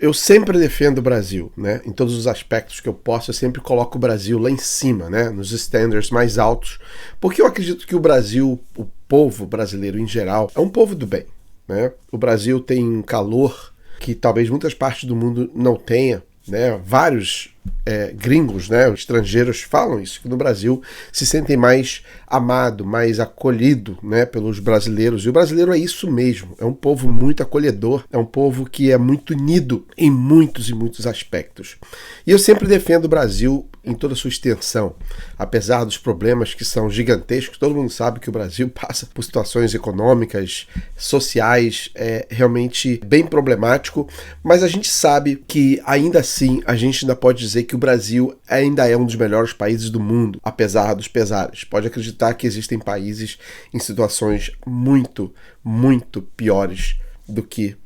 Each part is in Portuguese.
Eu sempre defendo o Brasil, né? Em todos os aspectos que eu posso, eu sempre coloco o Brasil lá em cima, né? Nos standards mais altos, porque eu acredito que o Brasil, o povo brasileiro em geral, é um povo do bem, né? O Brasil tem um calor que talvez muitas partes do mundo não tenha, né? Vários gringos, né, estrangeiros falam isso, que no Brasil se sentem mais amado, mais acolhido, né, pelos brasileiros. E o brasileiro é isso mesmo, é um povo muito acolhedor, é um povo que é muito unido em muitos e muitos aspectos. E eu sempre defendo o Brasil em toda a sua extensão, apesar dos problemas que são gigantescos. Todo mundo sabe que o Brasil passa por situações econômicas, sociais, realmente bem problemático, mas a gente sabe que ainda assim a gente ainda pode dizer que o Brasil ainda é um dos melhores países do mundo, apesar dos pesares. Pode acreditar que existem países em situações muito, muito piores do que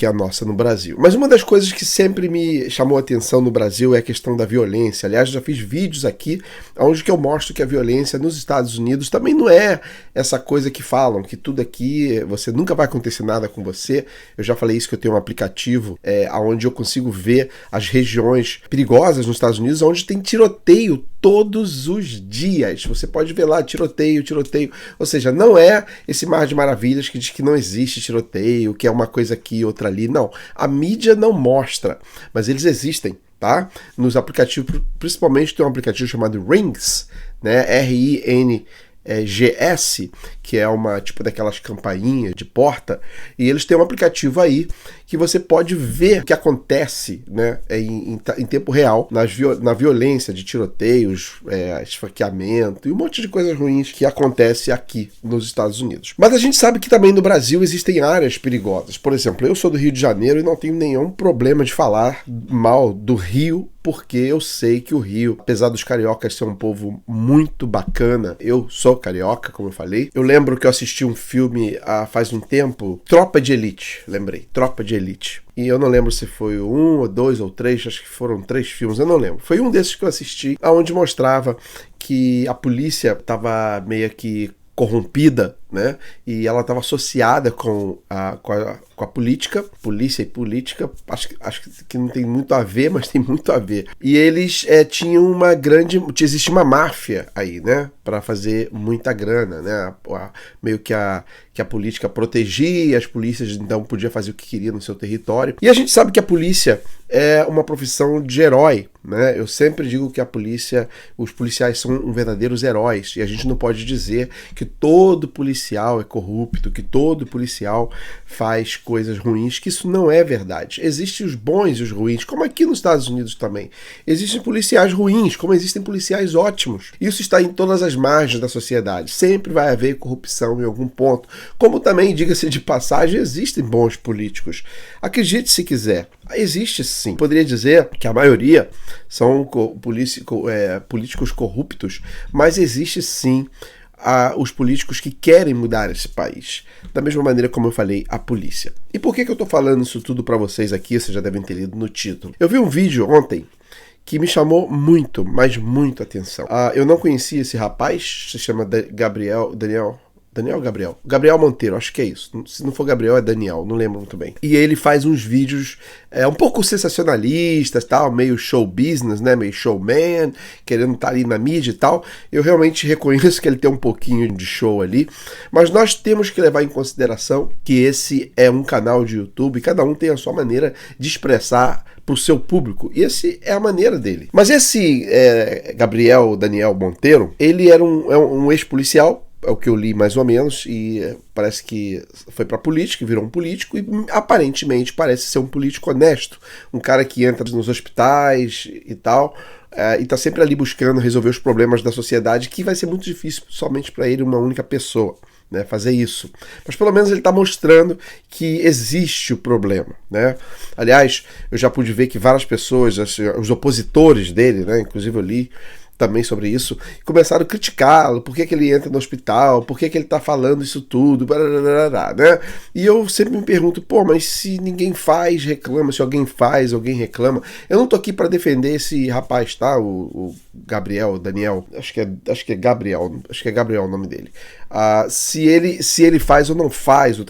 a nossa no Brasil. Mas uma das coisas que sempre me chamou a atenção no Brasil é a questão da violência. Aliás, eu já fiz vídeos aqui onde que eu mostro que a violência nos Estados Unidos também não é essa coisa que falam, que tudo aqui, você nunca vai acontecer nada com você. Eu já falei isso, que eu tenho um aplicativo onde eu consigo ver as regiões perigosas nos Estados Unidos, onde tem tiroteio todos os dias. Você pode ver lá tiroteio. Ou seja, não é esse mar de maravilhas que diz que não existe tiroteio, que é uma coisa aqui, outra ali. Não. A mídia não mostra, mas eles existem, tá? Nos aplicativos, principalmente tem um aplicativo chamado Rings, né? RINGS, que é uma tipo daquelas campainhas de porta, e eles têm um aplicativo aí que você pode ver o que acontece, né, em tempo real na violência de tiroteios, esfaqueamento e um monte de coisas ruins que acontece aqui nos Estados Unidos. Mas a gente sabe que também no Brasil existem áreas perigosas. Por exemplo, eu sou do Rio de Janeiro e não tenho nenhum problema de falar mal do Rio, porque eu sei que o Rio, apesar dos cariocas ser um povo muito bacana, eu sou carioca, como eu falei. Eu lembro que eu assisti um filme faz um tempo, Tropa de Elite, lembrei, Tropa de Elite. E eu não lembro se foi um, ou dois, ou três, acho que foram 3 filmes, eu não lembro. Foi um desses que eu assisti, onde mostrava que a polícia estava meio que corrompida, né? E ela estava associada com a política, polícia e política, acho que não tem muito a ver, mas tem muito a ver. E eles tinham existia uma máfia aí, né? Para fazer muita grana, né? Meio que a política protegia, as polícias então podiam fazer o que queria no seu território. E a gente sabe que a polícia é uma profissão de herói, né? Eu sempre digo que os policiais são verdadeiros heróis, e a gente não pode dizer que todo policial é corrupto, que todo policial faz coisas ruins, que isso não é verdade. Existem os bons e os ruins, como aqui nos Estados Unidos também. Existem policiais ruins, como existem policiais ótimos. Isso está em todas as margens da sociedade. Sempre vai haver corrupção em algum ponto. Como também, diga-se de passagem, existem bons políticos. Acredite se quiser. Existe sim. Poderia dizer que a maioria são políticos corruptos, mas existe sim os políticos que querem mudar esse país. Da mesma maneira como eu falei, a polícia. E por que eu estou falando isso tudo para vocês aqui? Vocês já devem ter lido no título. Eu vi um vídeo ontem que me chamou muito, mas muito atenção. Eu não conhecia esse rapaz, se chama Gabriel Monteiro, acho que é isso. Se não for Gabriel, é Daniel, não lembro muito bem. E ele faz uns vídeos um pouco sensacionalistas, tal, meio show business, né, meio showman, querendo estar ali na mídia e tal. Eu realmente reconheço que ele tem um pouquinho de show ali, mas nós temos que levar em consideração que esse é um canal de YouTube, e cada um tem a sua maneira de expressar para o seu público, e essa é a maneira dele. Mas esse Daniel Monteiro, ele era um ex-policial, é o que eu li mais ou menos, e parece que foi pra política, virou um político, e aparentemente parece ser um político honesto, um cara que entra nos hospitais e tal, e tá sempre ali buscando resolver os problemas da sociedade, que vai ser muito difícil somente para ele, uma única pessoa, né, fazer isso. Mas pelo menos ele está mostrando que existe o problema, né? Aliás, eu já pude ver que várias pessoas, os opositores dele, né, inclusive eu li também sobre isso, começaram a criticá-lo, por que ele entra no hospital, por que ele está falando isso tudo, né? E eu sempre me pergunto, mas se ninguém faz, reclama, se alguém faz, alguém reclama. Eu não tô aqui para defender esse rapaz, tá? O Daniel, acho que é Gabriel o nome dele. Se ele faz ou não faz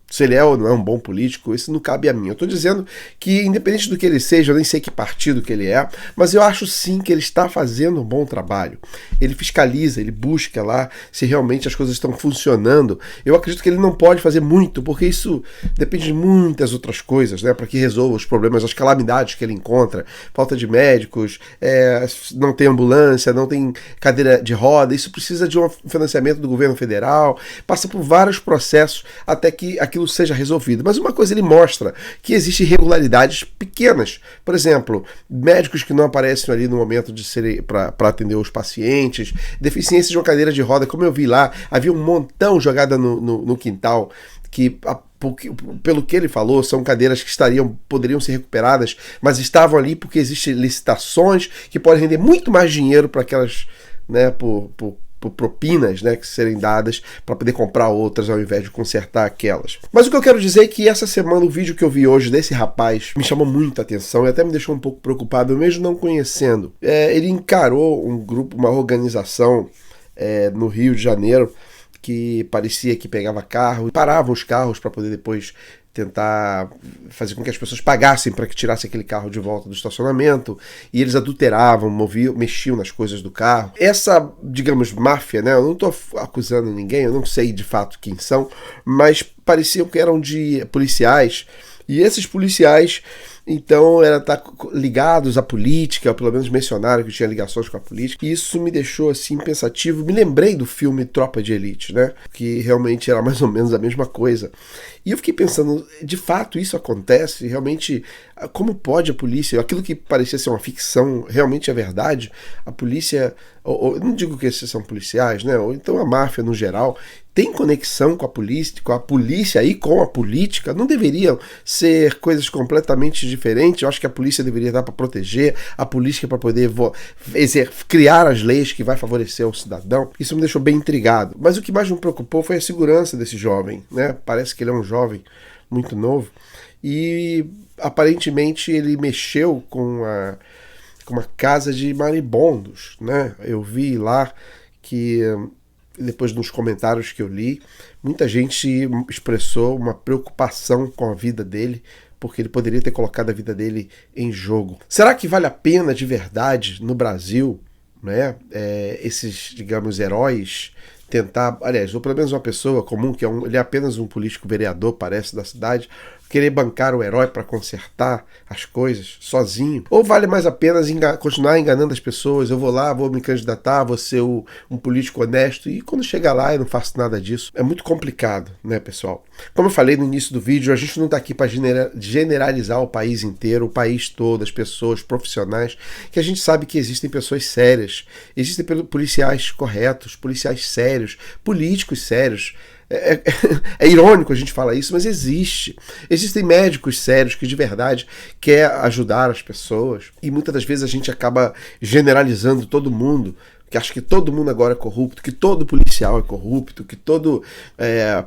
Se ele é ou não é um bom político, isso não cabe a mim. Eu estou dizendo que, independente do que ele seja, eu nem sei que partido que ele é, mas eu acho sim que ele está fazendo um bom trabalho. Ele fiscaliza, ele busca lá se realmente as coisas estão funcionando. Eu acredito que ele não pode fazer muito, porque isso depende de muitas outras coisas, né, para que resolva os problemas, as calamidades que ele encontra. Falta de médicos, não tem ambulância, não tem cadeira de roda. Isso precisa de um financiamento do governo federal, passa por vários processos até que aquilo seja resolvido. Mas uma coisa ele mostra, que existem irregularidades pequenas. Por exemplo, médicos que não aparecem ali no momento de serem para atender os pacientes, deficiência de uma cadeira de roda, como eu vi lá, havia um montão jogada no quintal, que pelo que ele falou, são cadeiras que poderiam ser recuperadas, mas estavam ali porque existem licitações que podem render muito mais dinheiro para aquelas, né, por propinas, né, que serem dadas para poder comprar outras ao invés de consertar aquelas. Mas o que eu quero dizer é que essa semana o vídeo que eu vi hoje desse rapaz me chamou muita atenção e até me deixou um pouco preocupado, eu mesmo não conhecendo. Ele encarou um grupo, uma organização no Rio de Janeiro, que parecia que pegava carro, parava os carros para poder depois tentar fazer com que as pessoas pagassem para que tirasse aquele carro de volta do estacionamento, e eles adulteravam, mexiam nas coisas do carro. Essa, digamos, máfia, né? Eu não estou acusando ninguém, eu não sei de fato quem são, mas pareciam que eram de policiais, e esses policiais então tá ligados à política, ou pelo menos mencionaram que tinha ligações com a política, e isso me deixou assim pensativo. Me lembrei do filme Tropa de Elite, né? Que realmente era mais ou menos a mesma coisa. E eu fiquei pensando, de fato isso acontece? Realmente, como pode a polícia, aquilo que parecia ser uma ficção, realmente é verdade? A polícia, eu não digo que esses são policiais, né? Ou então a máfia no geral, tem conexão com a polícia e com a política? Não deveriam ser coisas completamente diferentes? Eu acho que a polícia deveria estar para proteger, a política para poder criar as leis que vai favorecer o cidadão. Isso me deixou bem intrigado. Mas o que mais me preocupou foi a segurança desse jovem, né? Parece que ele é um jovem muito novo e aparentemente ele mexeu com uma casa de maribondos, né? Eu vi lá que depois nos comentários que eu li, muita gente expressou uma preocupação com a vida dele, porque ele poderia ter colocado a vida dele em jogo. Será que vale a pena de verdade no Brasil, né, esses, digamos, heróis tentar, aliás, ou pelo menos uma pessoa comum, que ele é apenas um político vereador, parece, da cidade, querer bancar o herói para consertar as coisas sozinho? Ou vale mais a pena continuar enganando as pessoas? Eu vou lá, vou me candidatar, vou ser um político honesto, e quando chegar lá eu não faço nada disso. É muito complicado, né, pessoal? Como eu falei no início do vídeo, a gente não está aqui para generalizar o país inteiro, o país todo, as pessoas, profissionais, que a gente sabe que existem pessoas sérias, existem policiais corretos, policiais sérios, políticos sérios. É irônico a gente falar isso, mas existem médicos sérios que de verdade querem ajudar as pessoas, e muitas das vezes a gente acaba generalizando todo mundo, que acha que todo mundo agora é corrupto, que todo policial é corrupto, que todo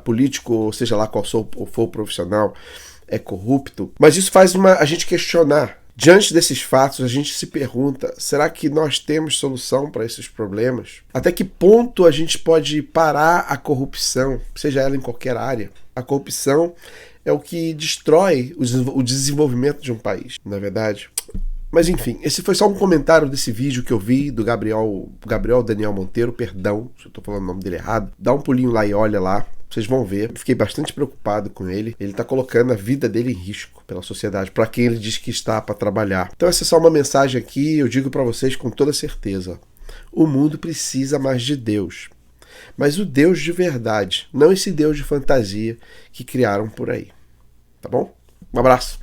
político, seja lá qual for o profissional, é corrupto. Mas isso faz a gente questionar. Diante desses fatos, a gente se pergunta, será que nós temos solução para esses problemas? Até que ponto a gente pode parar a corrupção, seja ela em qualquer área? A corrupção é o que destrói o desenvolvimento de um país, não é verdade? Mas enfim, esse foi só um comentário desse vídeo que eu vi do Gabriel Daniel Monteiro, perdão se eu estou falando o nome dele errado. Dá um pulinho lá e olha lá. Vocês vão ver, fiquei bastante preocupado com ele. Ele está colocando a vida dele em risco pela sociedade, para quem ele diz que está para trabalhar. Então essa é só uma mensagem aqui, eu digo para vocês com toda certeza. O mundo precisa mais de Deus. Mas o Deus de verdade, não esse Deus de fantasia que criaram por aí. Tá bom? Um abraço.